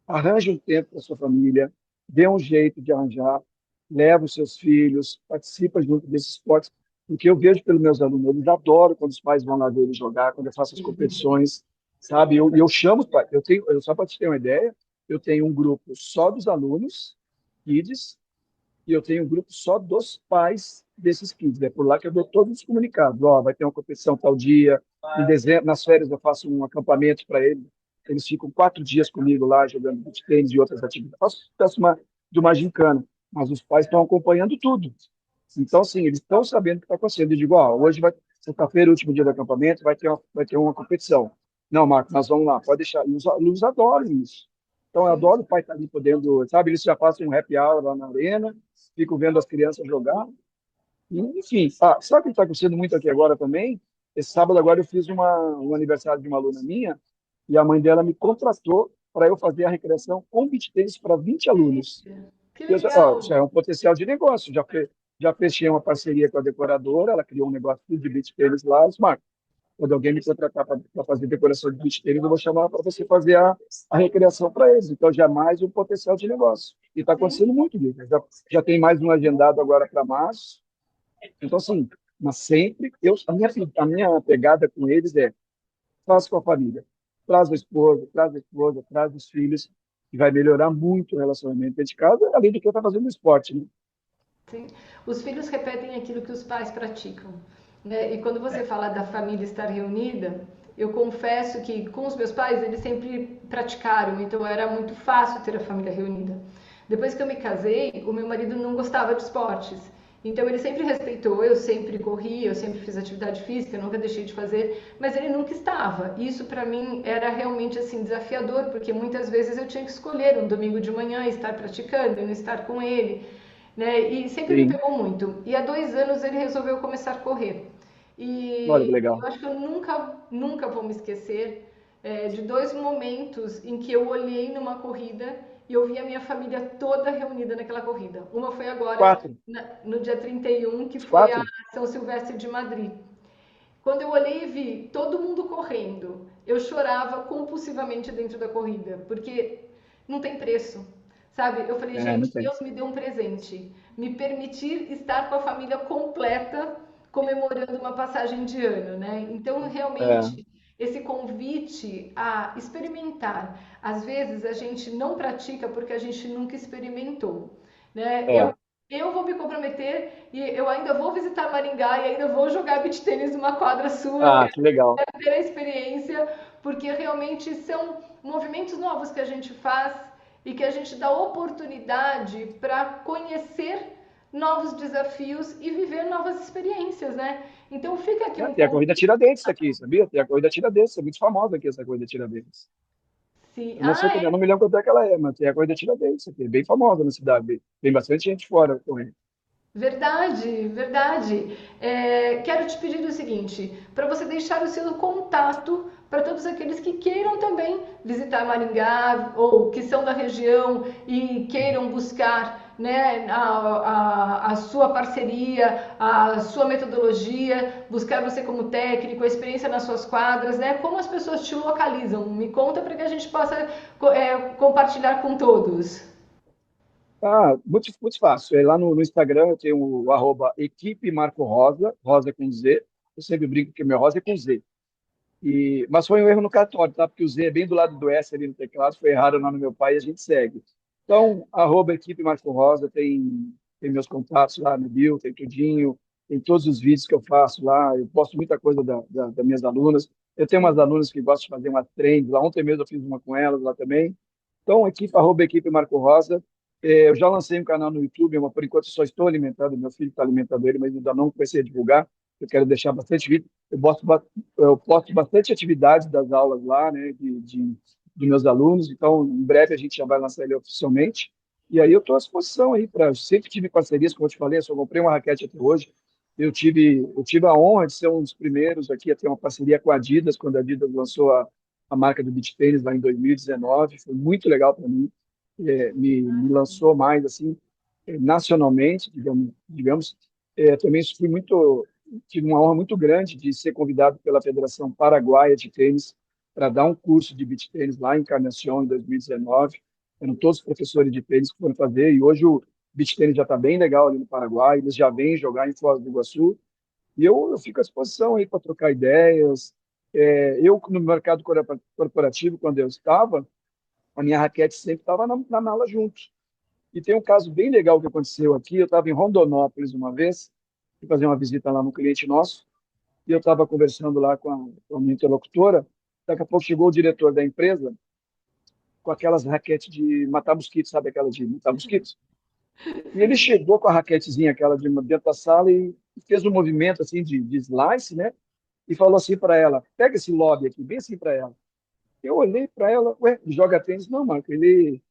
arranje um tempo para sua família, dê um jeito de arranjar, leva os seus filhos, participa junto desses esportes, porque eu vejo pelos meus alunos, eles adoram quando os pais vão lá ver eles jogar, quando eu faço as competições, sabe? Eu chamo os pais, só para te ter uma ideia, eu tenho um grupo só dos alunos, kids, e eu tenho um grupo só dos pais desses kids. É por lá que eu dou todos os comunicados. Ó, vai ter uma competição tal dia, em dezembro, nas férias eu faço um acampamento para eles. Eles ficam 4 dias comigo lá, jogando beach tênis e outras atividades. Faço de uma gincana, mas os pais estão acompanhando tudo. Então, assim, eles estão sabendo o que está acontecendo. Eu digo, ó, hoje vai, sexta-feira, último dia do acampamento, vai ter uma competição. Não, Marco, nós vamos lá, pode deixar. E os alunos adoram isso. Então, eu Sim. adoro o pai estar ali podendo, sabe, eles já passam um happy hour lá na arena, fico vendo as crianças jogar. E, enfim, sabe o que está acontecendo muito aqui agora também? Esse sábado agora eu fiz um aniversário de uma aluna minha e a mãe dela me contratou para eu fazer a recreação com beach tennis para 20 alunos. Que Já é legal. um potencial de negócio. Já fechei uma parceria com a decoradora, ela criou um negócio de beach tennis lá. Smart. Quando alguém me contratar para fazer decoração de beach tennis, eu vou chamar para você fazer a recreação para eles. Então, já é mais um potencial de negócio. E está Sim. acontecendo muito, Guilherme. Já tem mais um agendado agora para março. Então, assim, mas sempre, a minha pegada com eles é faz com a família. Traz os filhos, que vai melhorar muito o relacionamento dentro de casa, além do que está fazendo esporte, né? Sim. Os filhos repetem aquilo que os pais praticam, né? E quando você fala da família estar reunida, eu confesso que com os meus pais eles sempre praticaram, então era muito fácil ter a família reunida. Depois que eu me casei, o meu marido não gostava de esportes. Então ele sempre respeitou, eu sempre corri, eu sempre fiz atividade física, eu nunca deixei de fazer, mas ele nunca estava. Isso para mim era realmente assim desafiador, porque muitas vezes eu tinha que escolher um domingo de manhã estar praticando e não estar com ele, né? E sempre me Sim. pegou muito. E há 2 anos ele resolveu começar a correr. Olha que E legal. eu acho que eu nunca vou me esquecer de 2 momentos em que eu olhei numa corrida e eu vi a minha família toda reunida naquela corrida. Uma foi agora, Quatro. no dia 31, que Os foi a quatro? São Silvestre de Madrid. Quando eu olhei e vi todo mundo correndo, eu chorava compulsivamente dentro da corrida, porque não tem preço, sabe? Eu falei, É, não gente, tem. Deus me deu um presente, me permitir estar com a família completa comemorando uma passagem de ano, né? Então, É, realmente, esse convite a experimentar. Às vezes a gente não pratica porque a gente nunca experimentou, né? é. Eu vou me comprometer e eu ainda vou visitar Maringá e ainda vou jogar beach tênis numa quadra sua. Eu Ah, quero que legal. ter a experiência, porque realmente são movimentos novos que a gente faz e que a gente dá oportunidade para conhecer novos desafios e viver novas experiências, né? Então fica aqui É, um tem a corrida convite. Tiradentes aqui, sabia? Tem a corrida Tiradentes, é muito famosa aqui essa corrida Tiradentes. Se, Eu não sei quando, eu é não me lembro quanto é que ela é, mas tem a corrida Tiradentes aqui, é bem famosa na cidade. Tem bastante gente fora correndo. verdade, verdade. Quero te pedir o seguinte, para você deixar o seu contato para todos aqueles que queiram também visitar Maringá ou que são da região e queiram buscar, né, a sua parceria, a sua metodologia, buscar você como técnico, a experiência nas suas quadras, né? Como as pessoas te localizam? Me conta para que a gente possa compartilhar com todos. Muito, muito fácil. Lá no Instagram eu tenho o arroba equipe Marco Rosa, Rosa com Z. Eu sempre brinco que meu Rosa é com Z. Mas foi um erro no cartório, tá? Porque o Z é bem do lado do S ali no teclado, foi errado o nome do meu pai e a gente segue. Então, arroba equipe Marco Rosa, tem meus contatos lá no bio, tem tudinho, tem todos os vídeos que eu faço lá, eu posto muita coisa das minhas alunas. Eu tenho umas alunas que gostam de fazer uma trend lá, ontem mesmo eu fiz uma com elas lá também. Então, arroba equipe Marco Rosa. Eu já lancei um canal no YouTube, mas por enquanto só estou alimentando, meu filho está alimentando ele, mas ainda não comecei a divulgar. eu quero deixar bastante vídeo. Eu posto bastante atividades das aulas lá, né, de meus alunos. Então, em breve a gente já vai lançar ele oficialmente. E aí eu estou à disposição aí para. Sempre tive parcerias, como eu te falei, eu só comprei uma raquete até hoje. Eu tive a honra de ser um dos primeiros aqui a ter uma parceria com a Adidas, quando a Adidas lançou a marca do beach tênis lá em 2019. Foi muito legal para mim. Me lançou mais assim nacionalmente, digamos. Também tive uma honra muito grande de ser convidado pela Federação Paraguaia de Tênis para dar um curso de beach tênis lá em Encarnação em 2019. Eram todos professores de tênis que foram fazer, e hoje o beach tênis já está bem legal ali no Paraguai, eles já vêm jogar em Foz do Iguaçu, e eu fico à disposição aí para trocar ideias. Eu, no mercado corporativo, quando eu estava, a minha raquete sempre estava na mala junto. E tem um caso bem legal que aconteceu aqui. Eu estava em Rondonópolis uma vez, fui fazer uma visita lá no cliente nosso, e eu estava conversando lá com a minha interlocutora. Daqui a pouco chegou o diretor da empresa com aquelas raquetes de matar mosquitos, sabe aquela de matar mosquitos? E ele chegou com a raquetezinha aquela de dentro da sala e fez um movimento assim de slice, né? E falou assim para ela: pega esse lobby aqui, bem assim para ela. Eu olhei para ela: ué, joga tênis? Não, Marco, ele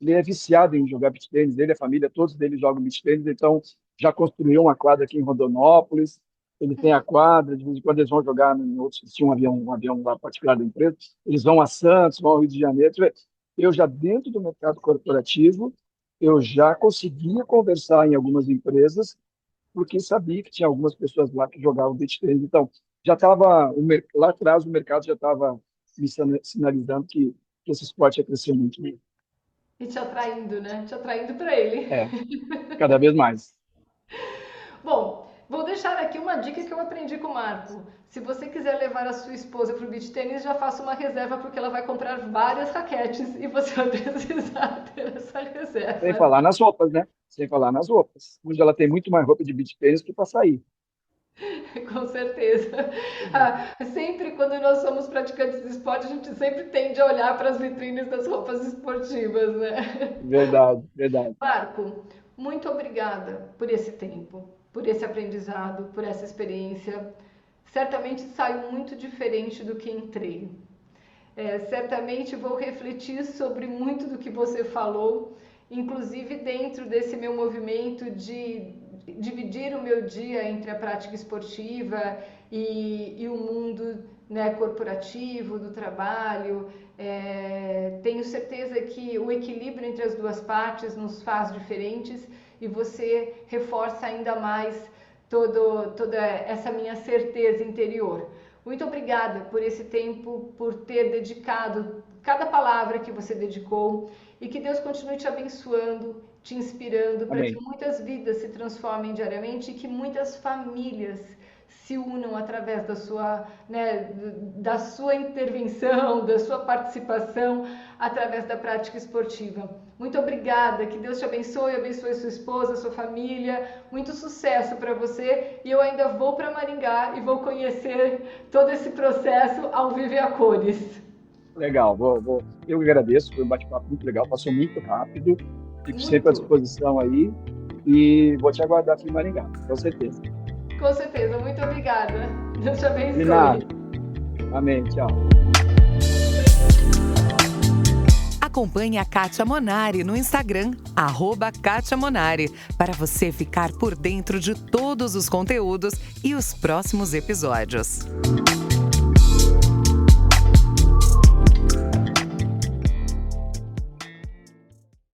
é viciado em jogar beach tênis, ele, a família, todos deles jogam beach tênis, então já construiu uma quadra aqui em Rondonópolis, ele tem a quadra, de vez em quando eles vão jogar em outros, tinha um avião lá particular da empresa, eles vão a Santos, vão ao Rio de Janeiro. Eu já dentro do mercado corporativo, eu já conseguia conversar em algumas empresas, porque sabia que tinha algumas pessoas lá que jogavam beach tênis, então já estava, lá atrás o mercado já estava me sinalizando que esse esporte ia crescer muito. E te atraindo, né? Te atraindo para ele. Cada vez mais. Bom, vou deixar aqui uma dica que eu aprendi com o Marco. Se você quiser levar a sua esposa para o beach tênis, já faça uma reserva, porque ela vai comprar várias raquetes e você vai precisar ter essa reserva. Sem falar nas roupas, né? Sem falar nas roupas. Hoje ela tem muito mais roupa de beach tênis que para sair. Com certeza. Sempre quando nós somos praticantes de esporte, a gente sempre tende a olhar para as vitrines das roupas esportivas, né? Verdade, verdade. Marco, muito obrigada por esse tempo, por esse aprendizado, por essa experiência. Certamente saio muito diferente do que entrei. Certamente vou refletir sobre muito do que você falou, inclusive dentro desse meu movimento de dividir o meu dia entre a prática esportiva e o mundo, né, corporativo, do trabalho. Tenho certeza que o equilíbrio entre as duas partes nos faz diferentes e você reforça ainda mais toda essa minha certeza interior. Muito obrigada por esse tempo, por ter dedicado cada palavra que você dedicou, e que Deus continue te abençoando, te inspirando para que muitas vidas se transformem diariamente e que muitas famílias se unam através da sua, né, da sua intervenção, da sua participação através da prática esportiva. Muito obrigada, que Deus te abençoe, abençoe sua esposa, sua família, muito sucesso para você, e eu ainda vou para Maringá e vou conhecer todo esse processo ao vivo e a cores. Legal, eu agradeço, foi um bate-papo muito legal, passou muito rápido, fico sempre à disposição aí e vou te aguardar aqui em Maringá, com certeza. Com certeza, muito obrigada. Deus te abençoe. De nada. Amém, tchau. Acompanhe a Kátia Monari no Instagram, @KátiaMonari, para você ficar por dentro de todos os conteúdos e os próximos episódios.